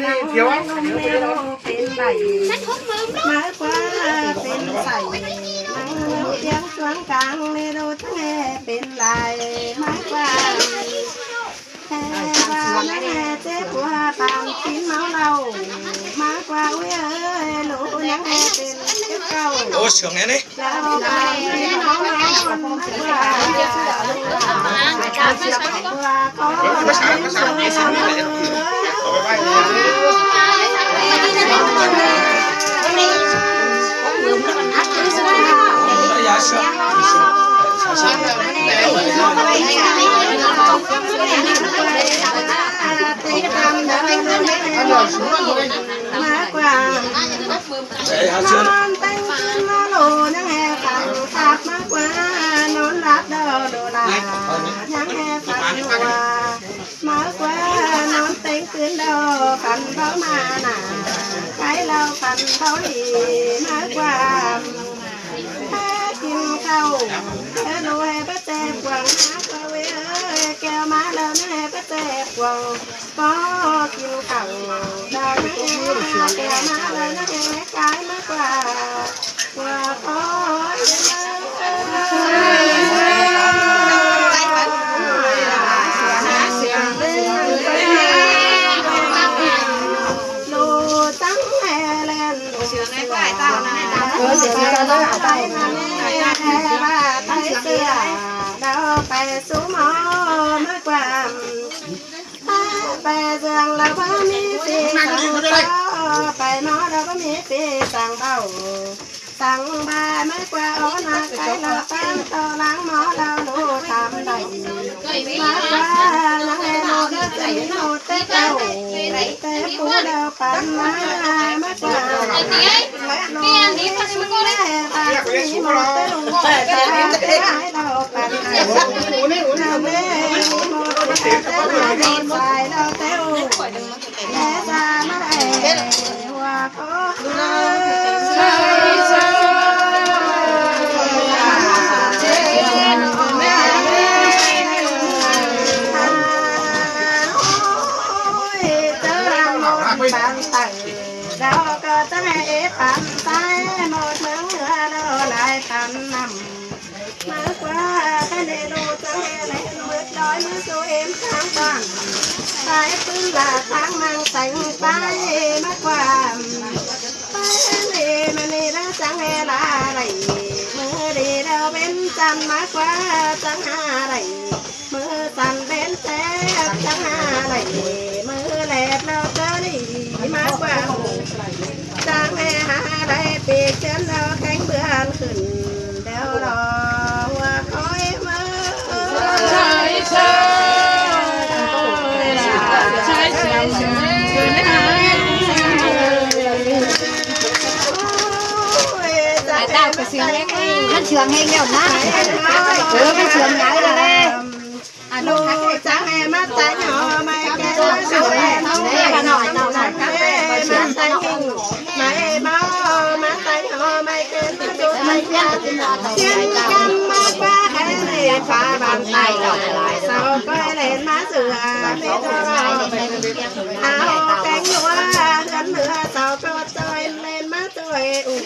นั่งนมเมโลเป็นใบมากกว่าเป็นใส่นั่งเตียงสวนกลางเมโลทั้งแห่เป็นลายมากกว่าแห่ว่าแม่เจ็บกว่าตามกินเมาเรามากกว่าเว้ยหนูยังแห่เป็นเจ้าเก่า Ô sướng này đấy. แล้วไปน้องแม่คนมากกว่าภาษาJa, sướng. มากกว่า Đấy, hát น sướng. อนแต่งคืนนอนโหลนั่งแห่ฝันขาดมากกว่านอนรับเดาโดลายังแห่ฝันหัวมากกว่านอนแต่งคืนเดาฝันเบามาหนาใครเราฝันเบาดีมากกว่าแค่กินข้าวแค่ดูให้ป้าแจกวังมากกว่าเว้ยแก้วมาแล้วแม่ป้าแจกวังก็กินข้าวดาวแม่แก้วมาแล้วนะแม่กายมากกว่าว่าขอลูตั้งแม่แลนเชื่อในกายตาแม่ดาวเชื่อในกายตาแม่แค่ว่าไทยเสื้อดาวไปสู่หมอมากกว่าไปเสียงแล้วว่ามีสีสังไปหมอแล้วว่ามีสีสังเบาสั่งบามากกว่าโอนาไก่เราตั้งตัวล้างหมอเราดูทำได้มากกว่านังเอโนเดินใจโนเตเต้าเตปูเดาปันมามากกว่าและโนนี่ก็ช่วยได้ตาสีโมเตลุงแต่ให้เราปันเราเม่โมเตเต้เราดีใจเราเต้าแม่ตามาเอ๋ว่าก็เราก็จะให้ปันใต้หมดเมืองเหนือเราหลายพันนำมากกว่าแค่ในรูจะให้ในมืดลอยมือสู้เอ็มทางบ้านสายปืนลาทางมังแต่งไปมากกว่าไปเลยมันนี่เราจังให้ลาไหลมือดีเราเป็นจันมากกว่าจังหาไหลมือสั่นเป็นแทบจังหาไหลมือแหลกเราเจอดีมากกว่าจังให้หาไหลปีกเช่นเราแข็งเบื่อขึ้นเดี๋ยวรอว่าคอยมือใช่ใช่ใช่ใช่ใช่ดาวกระเสือเล็กมันเชืองให้เงี้ยนะมันเชืองใหญ่เลยลูกจังให้มาตายหน่อไม่แก่มาสวยมาหน่อยมาตายหิ้งไม่เมามาตายหน่อไม่เกินมาดูไม่ยากเชื่อกันมากกว่าแค่เรียนฟ้าบางไตเสาก็เล่นมาเสือไม่ต้องรอเอาแกงนัวเงินเหลือเสาก็จอยเล่นมาจอยอุ่น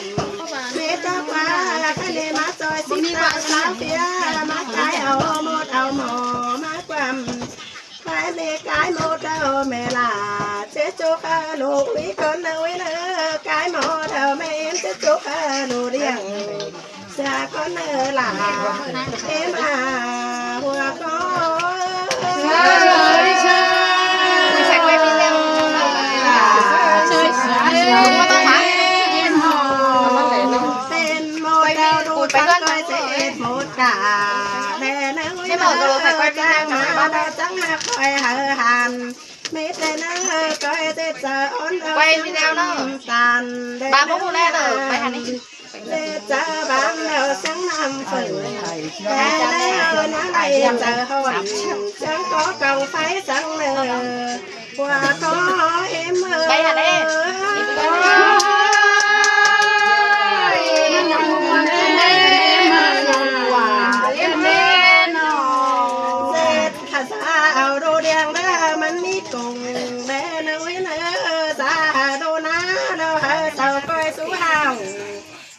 ไม่ต้องว่าแค่เล่นมาจอยสิตาสาวเสียมาขายเอาหมดเอาหมอมากกว่าขายเมกายหมดเอาแม่ลาเจ๊จุกลูกวิคนเอาไว้เลยกายหมดเอาแม่เอ็มเจ๊จุกลูกเลี้ยงจากคนเนอหลาเอ็มหัวก็ใช่ใช่ใช่ไว้เป็นแล้วใช่ใช่ไม่ต้องมาเอ็นหอเต้นโมเดลดูตั้งใจเต้นโมดกาแม่นั่งไม่บอกก็ใส่ไว้จ้างมาเราจังมาคอยหาหันไม่แต่นั่งคอยเต้นจะอ่อนไปแล้วเนาะสันบ้าพวกกูแล้วเลยไปหันนี่จะบ้านแล้วสังน้ำฝืนแต่แล้วนั่งไอ้จะหอนจังก็กองไฟสังเลยว่าขอเอ็มไปหันนี่เอาดูเดียงแล้วมันมีกงแม่น้อยเนอ xa đô ná đâu hả sao coi sú hào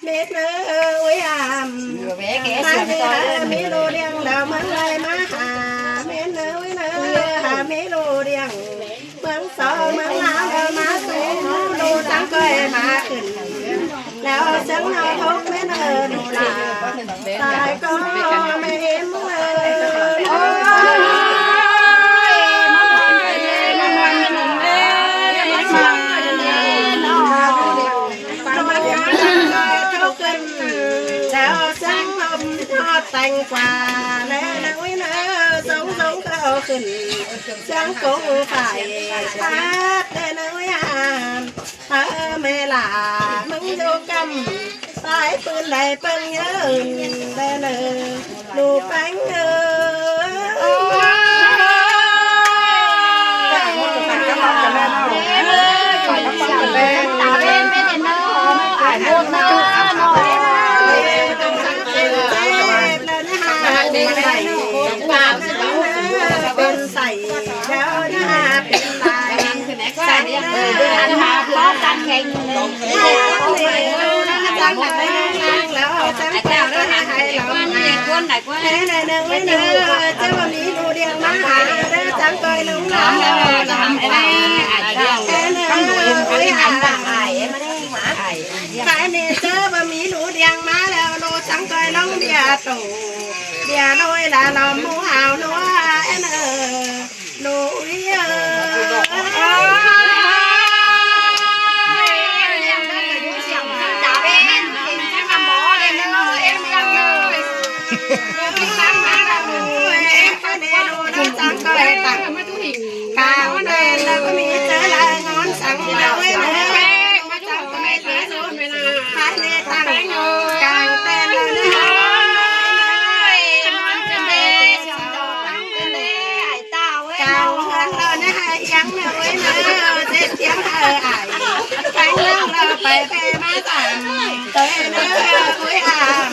biết nữa ui hai đi hà mi lô điang đâu mướn lại má hà biết nữa ui nữa hà mi lô điang mướn sợ mướn áo đâu má xuống lô trắng coi máขึ้นแล้วฉันเอาทุกเม็ดดูลาตายก็ไม่เห็นเลยโอ้แต่งกว่าแล้วนักวินาสงเข้าขึ้นจังกงฝ่ายตาแต่นักวิหารเธอไม่ลามึงอยู่กำสายปืนไหลเปิ้งเยอะแต่เนอลูกแป้งเอเป็นใส่แล้วนะเป็นลายใส่นะคะล้อจันแข่งจังหลังแล้วจังแก้วแล้วนะให้เราแค่ในหนึ่งไม่หนึ่งเจ้าวันนี้ดูเดียงมาหาจังเคยลุงน้ำแล้วจะทำอะไรแค่หนึ่งไม่หาขายเนี่ยเจ้าบะหมี่หนูเดียงมาแล้วโลจังเคยลงเดียโตเดียโดยละลมหมูหาวนัวเอ็นหนูเยอะจังก็เลยตักกาวเดินแล้วก็มีเจอลายงอนสั่งเราไว้เลยมาจังก็ไม่ตีสุดไม่น่าขายในตังกางเต้นเลยมันจะเดชยอมตั้งเป็นเลยไอ้เต้าเว้ยเต้าเงินเราเนี่ยยังเลยเนอะเจ็บเสียงไอ้ไปนั่งเราไปมาสั่งเตยเนอะคุยอ่าง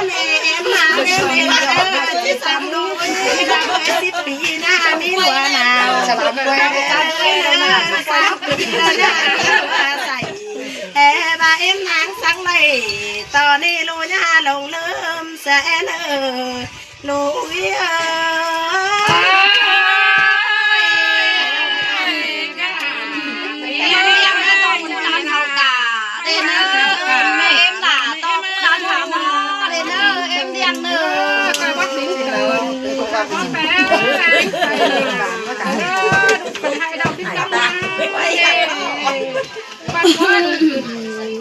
เนี่ยมาเนี่ยมีเออที่สามดู10 ปีนะมีหัวหนาวสบายเลยนะ3 ปีแล้วนะใส่แอบเอ็มนางสังเลยตอนนี้ลูกย่าลงลืมแสนลูกเอ๋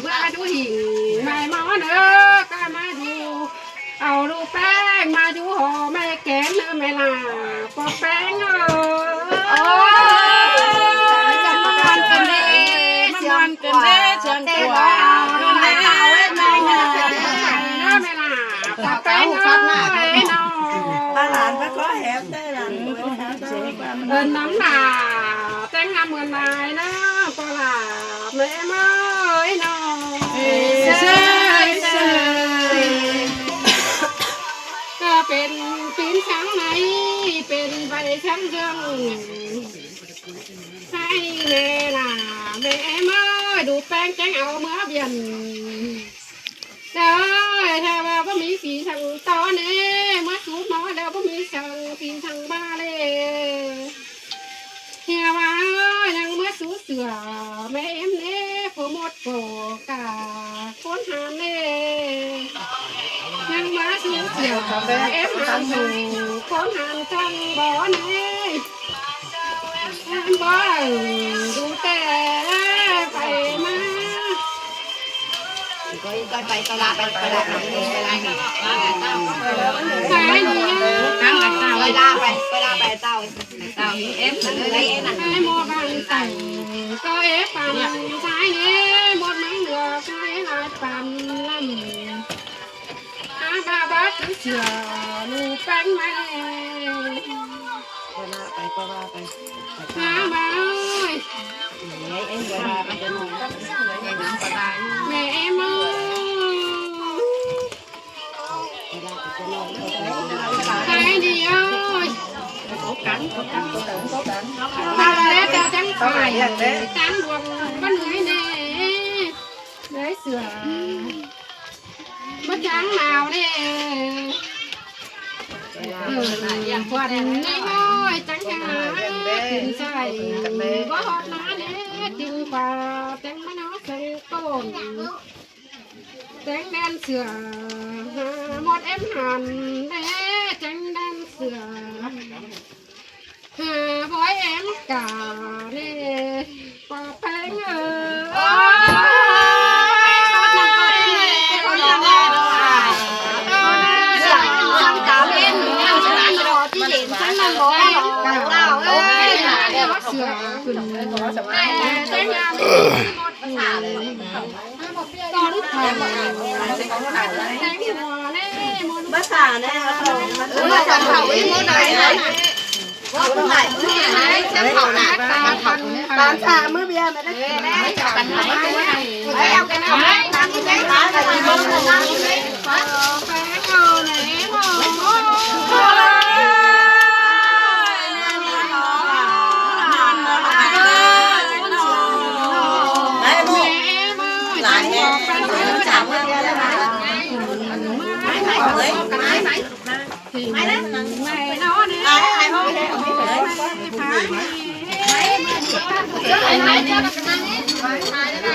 มาดูหิ่งไม่มอเนอก็มาดูเอาดูแป้งมาดูห่อไม่แกนเนอไม่ลาปอแป้งจะมาวันกันเด้เชียงกันเด้เชียงกัวดูไม่เต่าเว้ยไม่เนอไม่ลาปอแป้งเนอหลานมาขอแหบได้หลานน้ำหนาแตงงามเหมือนนายนะปลาแม่เมยน้องก็เป็นปีนช้างไหนเป็นใบช้างเชิงให้แม่น่ะแม่เมยดูแป้งแจ้งเอาเมื่อเบียนเด้อถ้าว่าบ่มีสีทางตอนนี้เมื่อสูบน้อยแล้วบ่มีช่างสีทางบ้าเลยเฮียว่ายังเมื่อสูเสือแม่เอ็มเน่ผู้หมดโกกาคนหามเน่ยังเมื่อสูเสือแม่เอ็มหามหูคนหามจังบ่เน่บ่ดูแต่ไปมาก็ไปตลาดไปตลาดไปเต้าเอฟเลยนะให้หมดมันใส่ก็เอฟปั่นใช้เนี้ยหมดมันเหลือใช้ลายปั่นลำอาบาบัดเสือลูกแป้งแม่ไปอาบาแม่มือใช้เดียวตาเล็กจัง เขาหายอย่างเด้ ตั้งดวงมันเหนื่อยแน่เหนื่อยเสือมาจังหนาวเนี่ยควันน้อยจังหาขึ้นใส่บ่หอดหนาเนี่ยจึงป่าแต่งมะนาวใส่ต้นแต่งแดนเสือหมดเอ็มหันเด้จังแดนเสือบ่อยเอ็มกาเนี่ยป่าแพงเสือขึ้นแต่งงานตอนถ่ายแต่งหัวเน่มน ภาษาเนี่ยภาษาเขาอีโมไหนว่าไหนจะเผาหนักตามชาเมื่อเบียร์มาได้จับกันไหนไปเอากันเอาตามที่ไหนร้านอะไรบ้างร้านไหนไปเอาไหนหมอไม่นะไม่นอนเนี่ยไอ้ห้องเนี่ยไม่พาไม่เจ้ากับนางนี่ไม่พาแล้วนะ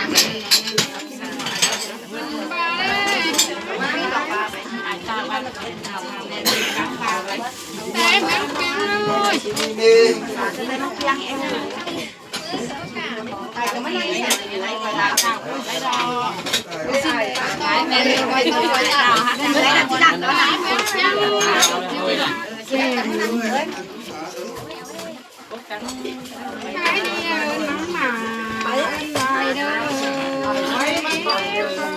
แต่แม่แก้วเลยไอ้ก็ไม่ได้อะไรไปละแม่เลยไปตัวดาวฮะแม่ดักดักแล้วนะแม่ยังใครเดียวน้องหมาไปเด้อ